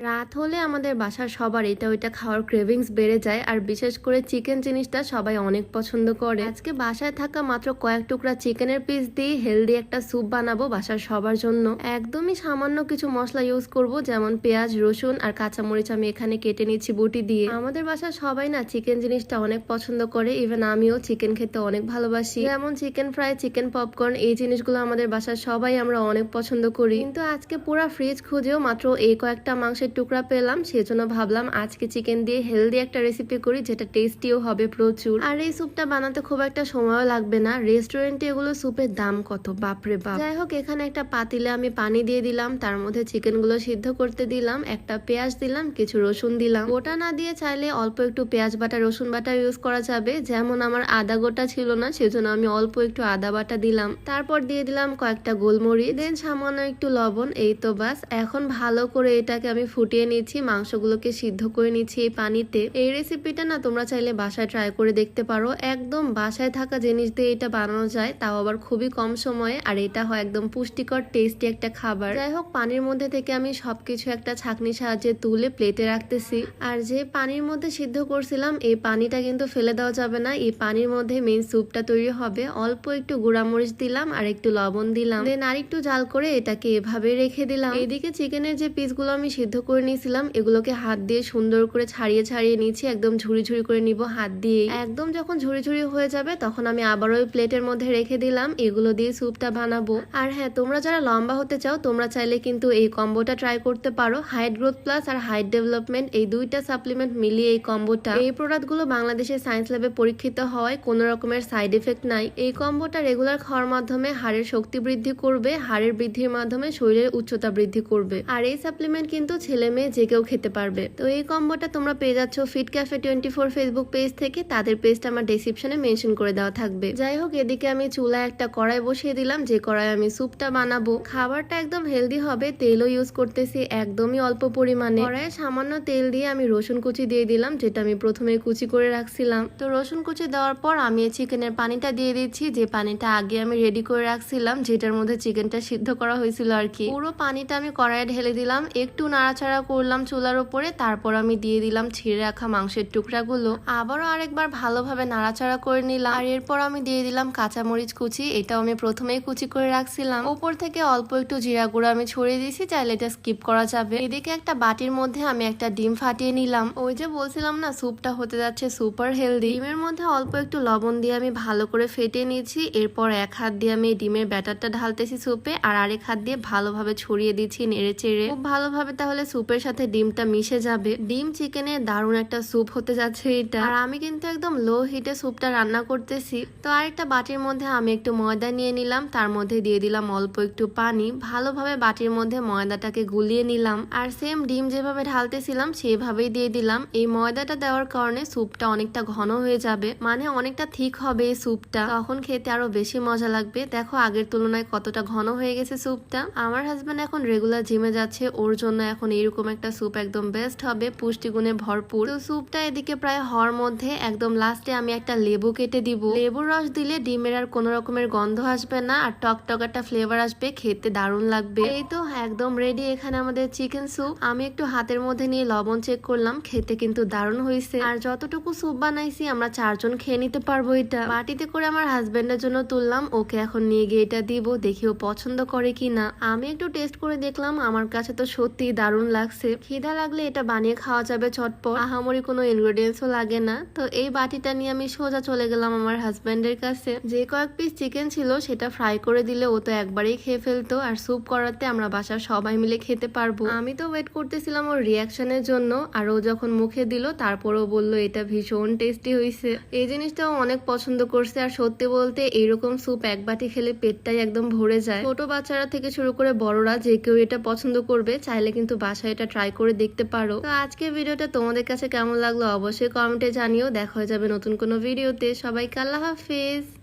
রাত হলে আমাদের বাসার সবার এটা ওইটা খাওয়ার ক্রেভিংস বেড়ে যায়, আর বিশেষ করে চিকেন জিনিসটা সবাই অনেক পছন্দ করে। আজকে বাসায় থাকা মাত্র কয়েক টুকরা চিকেনের পিস দিয়ে হেলদি একটা স্যুপ বানাবো বাসার সবার জন্য। একদমই সামান্য কিছু মশলা ইউজ করব, যেমন পেঁয়াজ, রসুন আর কাঁচামরিচ আমি এখানে কেটে নিচ্ছি বটি দিয়ে। আমাদের বাসার সবাই না চিকেন জিনিসটা অনেক পছন্দ করে, ইভেন আমিও চিকেন খেতে অনেক ভালোবাসি। যেমন চিকেন ফ্রাই, চিকেন পপকর্ন, এই জিনিসগুলো আমাদের বাসার সবাই আমরা অনেক পছন্দ করি। কিন্তু আজকে পুরা ফ্রিজ খুঁজেও মাত্র এই কয়েকটা মাংসের টুকরা পেলাম, সেজন্য ভাবলাম আজকে চিকেন দিয়ে হেলদি একটা রেসিপি করি, যেটা টেস্টিও হবে প্রচুর। আর এই স্যুপটা বানাতে খুব একটা সময়ও লাগবে না। রেস্টুরেন্টে এগুলো স্যুপের দাম কত, বাপরে বাপ। যাই হোক, এখানে একটা পাতিলে আমি পানি দিয়ে দিলাম, তার মধ্যে চিকেন গুলো সিদ্ধ করতে দিলাম, একটা পেঁয়াজ দিলাম, কিছু রসুন দিলাম। গোটা না দিয়ে চাইলে অল্প একটু পেঁয়াজ বাটা, রসুন বাটা ইউজ করা যাবে। যেমন আমার আদা গোটা ছিল না, সেজন্য আমি অল্প একটু আদা বাটা দিলাম। তারপর দিয়ে দিলাম কয়েকটা গোলমরিচ, দেন সামান্য একটু লবণ। এই তো বাস। এখন ভালো করে এটাকে আমি ফুটিয়ে নিচ্ছি, মাংসগুলোকে সিদ্ধ করে নিচ্ছি এই পানিতে। এই রেসিপিটা না তোমরা চাইলে বাসায় ট্রাই করে দেখতে পারো। একদম বাসায় থাকা জিনিস দিয়ে এটা বানানো যায়, তাও আবার খুবই কম সময়ে, আর এটা হয় একদম পুষ্টিকর টেস্টি একটা খাবার। যাই হোক, পানির মধ্যে থেকে আমি সবকিছু একটা ছাঁকনির সাহায্যে তুলে প্লেটে রাখতেছি। আর যে পানির মধ্যে সিদ্ধ করছিলাম, এই পানিটা কিন্তু ফেলে দেওয়া যাবে না। এই পানির মধ্যে মেইন স্যুপটা তৈরি হবে। অল্প একটু গুঁড়ামরিচ দিলাম আর একটু লবণ দিলাম, দেন আর একটু জাল করে এটাকে এভাবে রেখে দিলাম। এইদিকে চিকেনের যে পিসগুলো আমি সিদ্ধ করে নিয়েছিলাম, এগুলোকে হাত দিয়ে সুন্দর করে ছাড়িয়ে ছাড়িয়ে নিচ্ছি, একদম ঝুড়ি ঝুড়ি করে নিব হাত দিয়ে। একদম যখন ঝুড়ি ঝুড়ি হয়ে যাবে তখন আমি আবার ওই প্লেটের মধ্যে রেখে দিলাম। এগুলো দিয়ে স্যুপটা বানাবো। আর হ্যাঁ, তোমরা যারা লম্বা হতে চাও তোমরা চাইলে কিন্তু এই কম্বোটা ট্রাই করতে পারো। হাইট গ্রোথ প্লাস আর হাইট ডেভেলপমেন্ট, এই দুইটা সাপ্লিমেন্ট মিলিয়ে এই কম্বোটা। এই প্রোডাক্টগুলো বাংলাদেশের সায়েন্স ল্যাবে পরীক্ষিত হওয়ায় কোনো রকমের সাইড এফেক্ট নাই। এই কম্বোটা রেগুলার খাওয়ার মাধ্যমে হাড়ের শক্তি বৃদ্ধি করবে, হাড়ের বৃদ্ধির মাধ্যমে শরীরের উচ্চতা বৃদ্ধি করবে। আর এই সাপ্লিমেন্ট কিন্তু ছেলে মেয়ে যে কেউ খেতে পারবে। তো এই কম্বোটা তোমরা পেয়ে যাচ্ছ ফিট ক্যাফে 24 ফেসবুক পেজ থেকে। তাদের পেজটা আমার ডেসক্রিপশনে মেনশন করে দেওয়া থাকবে। যাই হোক, এদিকে আমি চুলায় একটা কড়াই বসিয়ে দিলাম, যে কড়াই আমি স্যুপটা বানাবো। খাবারটা একদম হেলদি হবে, তেলও ইউজ করতেছি একদমই অল্প পরিমাণে। কড়াইয়ে সামান্য তেল দিয়ে আমি রসুন কুচি দিয়ে দিলাম, যেটা আমি প্রথমে কুচি করে রাখছিলাম। তো রসুন কুচি দেওয়ার পর আমি চিকেনের পানিটা দিয়ে দিচ্ছি, যে পানিটা আগে আমি রেডি করে রাখছিলাম, যেটার মধ্যে চিকেনটা সিদ্ধ করা হয়েছিল আর কি। পুরো পানিটা আমি কড়াইয়ে ঢেলে দিলাম, একটু নাড়াচাড়া করলাম চুলার উপরে। তারপর আমি দিয়ে দিলাম ছিঁড়ে রাখা মাংসের টুকরাগুলো, আবারও আরেকবার ভালোভাবে নাড়াচাড়া করে নিলাম। আর এরপর আমি দিয়ে দিলাম কাঁচামরিচ কুচি, এটাও আমি প্রথমেই কুচি করে রাখছিলাম। উপর থেকে অল্প একটু জিরা গুঁড়ো আমি ছড়িয়ে দিয়েছি, চাইলে এটা স্কিপ করা যাবে। এদিকে একটা বাটির মধ্যে আমি একটা ডিম ফাটিয়ে নিলাম। ওই যে বলছিলাম না স্যুপটা হতে যাচ্ছে সুপার হেলদি। ডিমের মধ্যে অল্প একটু লবণ দিয়ে আমি ভালো করে ফেটিয়ে নিয়েছি। এরপর এক হাত দিয়ে আমি ডিমের ব্যাটারটা ঢালতেছি স্যুপে, আর আরেক হাত দিয়ে ভালোভাবে ছড়িয়ে দিচ্ছি নেড়ে চেড়ে খুব ভালোভাবে, তাহলে স্যুপের সাথে ডিমটা মিশে যাবে। ডিম চিকেনের দারুণ একটা স্যুপ হতে যাচ্ছে এটা। আর আমি কিন্তু একদম লো হিটে স্যুপটা রান্না করতেছি। তো আরেকটা বাটির মধ্যে আমি একটু ময়দা নিয়ে নিলাম, তার মধ্যে দিয়ে দিলাম অল্প একটু পানি। ভালোভাবে বাটির মধ্যে ময়দাটাকে গুলিয়ে নিলাম, আর সেম ডিম যেভাবে ঢালতেছিলাম সেভাবেই দিয়ে দিলাম। এই ময়দাটা দেওয়ার কারণে স্যুপটা অনেকটা ঘন হয়ে যাবে, মানে অনেকটা থিক হবে এই স্যুপটা, তখন খেতে আরো বেশি মজা লাগবে। দেখো আগের তুলনায় কতটা ঘন হয়ে গেছে স্যুপটা। আমার হাজবেন্ড এখন রেগুলার জিমে যাচ্ছে, ওর জন্য এখন এরকম একটা স্যুপ একদম বেস্ট হবে, পুষ্টিগুণে ভরপুর। তো স্যুপটা এদিকে প্রায় হওয়ার মধ্যে একদম লাস্টে আমি একটা লেবু কেটে দিব। লেবুর রস দিলে ডিমের আর কোনো রকমের গন্ধ আসবে না, আর টকটক একটা ফ্লেভার আসবে, খেতে দারুণ লাগবে। এই তো একদম রেডি এখানে আমাদের চিকেন স্যুপ। আমি একটু হাতের মধ্যে নিয়ে লবণ চেক করলাম, খেতে কিন্তু দারুণ হয়েছে। আর যতটুকু স্যুপ বানাইছি আমরা 4 জন খেয়ে নিতে পারবো। এটা বাটিতে করে আমার হাজবেন্ডের জন্য তুললাম, ওকে এখন নিয়ে গিয়ে এটা দিব, দেখি ও পছন্দ করে কিনা। আমি একটু টেস্ট করে দেখলাম, আমার কাছে তো সত্যি দারুণ লাগছে। খিদা লাগলে এটা বানিয়ে খাওয়া যাবে চটপট, আহামরি কোনো ইনগ্রেডিয়েন্টসও লাগে না। তো এই বাটিটা নিয়ে আমি সোজা চলে গেলাম আমার হাজবেন্ডের কাছে। যে কয়েক পিস চিকেন ছিল সেটা ফ্রাই করে দিলে ও তো একবারেই খেয়ে ফেলতো, আর স্যুপ করাতে আমরা বাসার সবাই মিলে খেতে পারবো। আমি তো ওয়েট করতেছিলাম ওর রিয়াকশনের জন্য, আর ও যখন মুখে দিল তারপরও বললো এটা ভীষণ টেস্টি হয়েছে। এই জিনিসটাও অনেক পছন্দ করছে। আর সত্যি বলতে এইরকম স্যুপ এক বাটি খেলে পেটটাই একদম ভরে যায়। ছোট বাচ্চারা থেকে শুরু করে বড়রা যে কেউ এটা পছন্দ করবে, চাইলে কিন্তু বাসায় এটা ট্রাই করে দেখতে পারো। তো আজকের ভিডিওটা তোমাদের কাছে কেমন লাগলো অবশ্যই কমেন্টে জানিও। দেখা হয়ে যাবে নতুন কোনো ভিডিওতে। সবাইকে আল্লাহ হাফেজ।